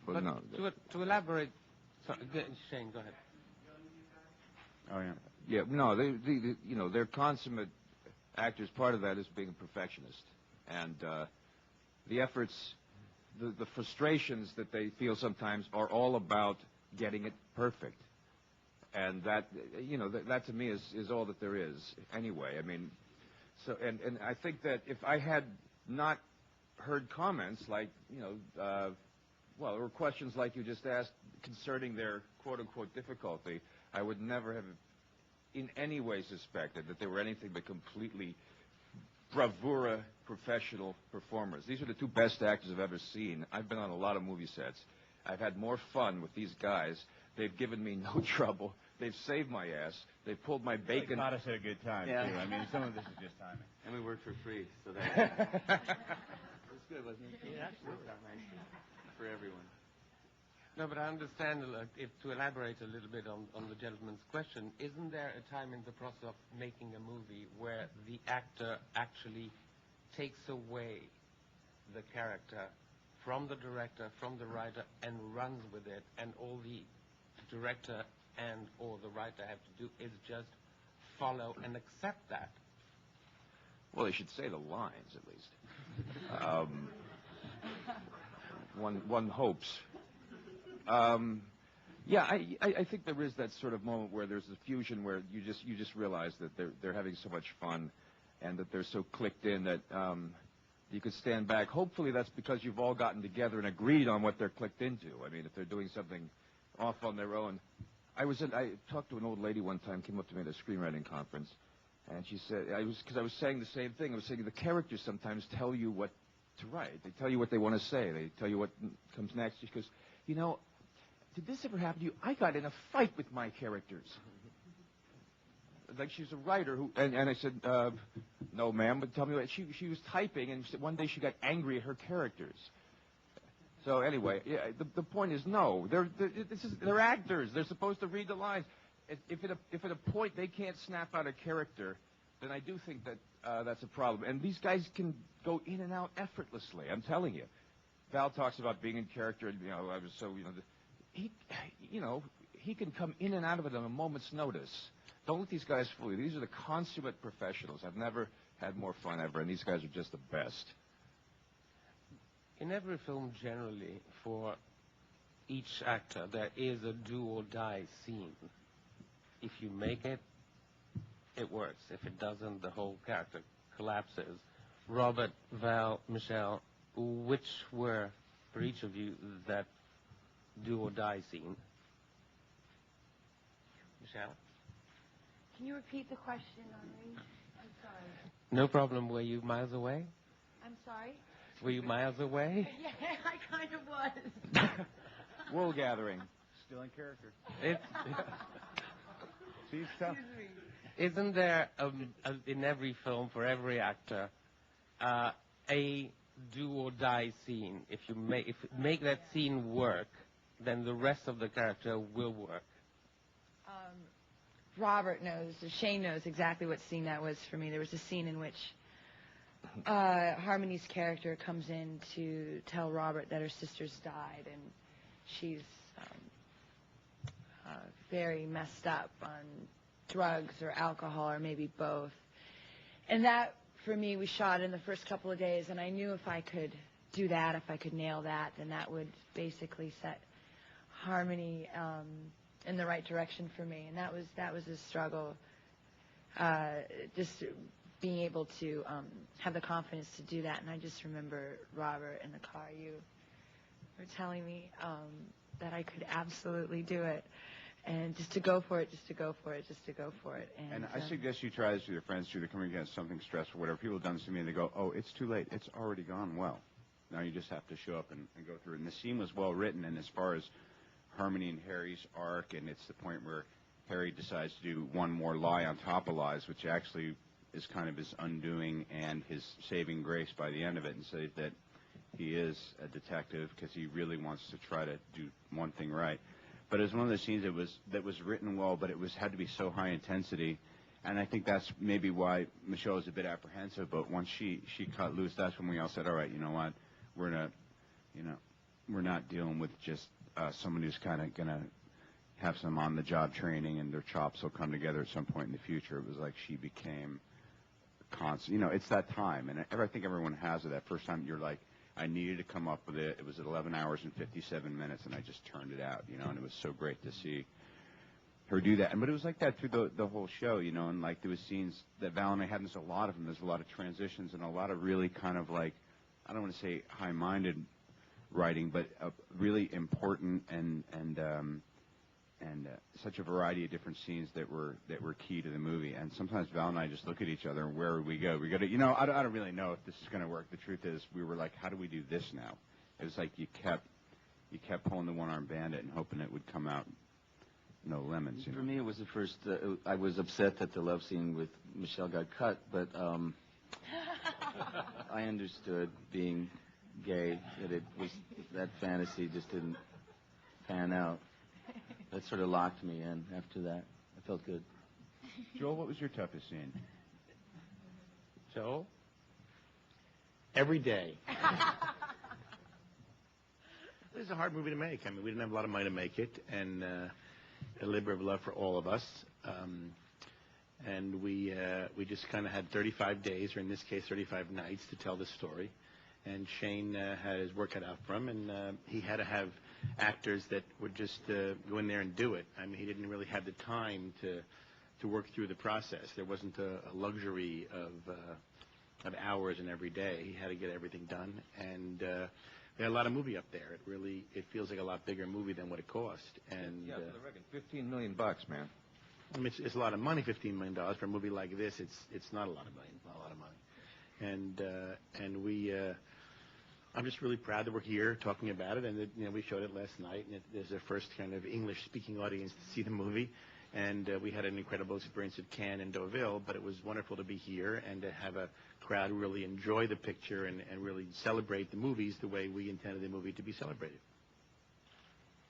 But no. To elaborate, sorry, Shane, go ahead. Oh yeah. Yeah. No, you know, they're consummate actors. Part of that is being a perfectionist, and the efforts, the frustrations that they feel sometimes are all about getting it perfect, and that, you know, that to me is all that there is anyway. I mean, so and I think that if I had not heard comments like, you know, well, there were questions like you just asked concerning their quote-unquote difficulty, I would never have in any way suspected that they were anything but completely bravura professional performers. These are the two best actors I've ever seen. I've been on a lot of movie sets. I've had more fun with these guys. They've given me no trouble. They've saved my ass. They've pulled my bacon. They got us at a good time, yeah. too. I mean, some of this is just timing. And we worked for free, so that was good, wasn't it? Yeah, absolutely. For everyone. No, but I understand, to elaborate a little bit on the gentleman's question, isn't there a time in the process of making a movie where the actor actually takes away the character from the director, from the writer, and runs with it, and all the director and or the writer have to do is just follow and accept that? Well, they should say the lines, at least. One hopes. Yeah, I think there is that sort of moment where there's a fusion where you just realize that they're having so much fun, and that they're so clicked in that you could stand back. Hopefully, that's because you've all gotten together and agreed on what they're clicked into. I mean, if they're doing something off on their own. I talked to an old lady one time, came up to me at a screenwriting conference, and she said, because I was saying the same thing. I was saying the characters sometimes tell you what to write. They tell you what they want to say. They tell you what comes next. She goes, you know, did this ever happen to you? I got in a fight with my characters. Like she's a writer who, and I said, no, ma'am, but tell me what. She was typing, and one day she got angry at her characters. So anyway, yeah, the point is, no, they're actors. They're supposed to read the lines. If at a point they can't snap out a character, then I do think that that's a problem. And these guys can go in and out effortlessly. I'm telling you. Val talks about being in character, and I was so he can come in and out of it on a moment's notice. Don't let these guys fool you. These are the consummate professionals. I've never had more fun ever, and these guys are just the best. In every film, generally, for each actor, there is a do-or-die scene. If you make it, it works. If it doesn't, the whole character collapses. Robert, Val, Michelle, which were, for each of you, that do-or-die scene? Michelle? Can you repeat the question, Henri? I'm sorry. No problem. Were you miles away? I'm sorry? Were you miles away? Yeah, I kind of was. Wool gathering. Still in character. See, tough. Isn't there, in every film, for every actor, a do-or-die scene? If you make that scene work, then the rest of the character will work. Robert knows, Shane knows exactly what scene that was for me. There was a scene in which Harmony's character comes in to tell Robert that her sister's died, and she's very messed up on drugs or alcohol or maybe both. And that, for me, we shot in the first couple of days, and I knew if I could do that, if I could nail that, then that would basically set Harmony in the right direction for me. And that was a struggle, just being able to have the confidence to do that. And I just remember, Robert, in the car, you were telling me that I could absolutely do it. And just to go for it, just to go for it, just to go for it. And I suggest you try this with your friends, too. They're coming against something stressful, whatever. People have done this to me, and they go, oh, it's too late. It's already gone well. Now you just have to show up and go through it. And the scene was well written, and as far as Harmony and Harry's arc, and it's the point where Harry decides to do one more lie on top of lies, which actually is kind of his undoing and his saving grace by the end of it, and say that he is a detective because he really wants to try to do one thing right. But it was one of those scenes that was written well, but it had to be so high intensity, and I think that's maybe why Michelle was a bit apprehensive. But once she cut loose, that's when we all said, all right, you know what, we're gonna, we're not dealing with just somebody who's kind of going to have some on-the-job training and their chops will come together at some point in the future. It was like she became constant. You know, it's that time, and I think everyone has it. That first time you're like, I needed to come up with it. It was at 11 hours and 57 minutes, and I just turned it out, you know, and it was so great to see her do that. But it was like that through the whole show, you know, and like there was scenes that Val and I had, and there's a lot of them. There's a lot of transitions and a lot of really kind of like, I don't want to say high-minded writing, but really important and such a variety of different scenes that were key to the movie. And sometimes Val and I just look at each other and where would we go? We go to, you know, I don't really know if this is going to work. The truth is, we were like, how do we do this now? It was like you kept pulling the one-armed bandit and hoping it would come out no lemons. You know? For me, it was the first. I was upset that the love scene with Michelle got cut, but I understood being gay that fantasy just didn't pan out. That sort of locked me in after that. I felt good. Joel, what was your toughest scene? Joel? Every day. It was a hard movie to make. I mean, we didn't have a lot of money to make it, and a labor of love for all of us. And we just kind of had 35 days, or in this case, 35 nights to tell the story. And Shane had his work cut out for him, and he had to have actors that would just go in there and do it. I mean, he didn't really have the time to work through the process. There wasn't a luxury of hours in every day. He had to get everything done, and we had a lot of movie up there. It feels like a lot bigger movie than what it cost. And yeah, for the record, $15 million, man. I mean, it's a lot of money, $15 million for a movie like this. It's not a lot of money. It's not a lot of money. And we. I'm just really proud that we're here talking about it, and that, you know, we showed it last night, and there's our first kind of English-speaking audience to see the movie, and we had an incredible experience at Cannes and Deauville, but it was wonderful to be here and to have a crowd really enjoy the picture and really celebrate the movies the way we intended the movie to be celebrated.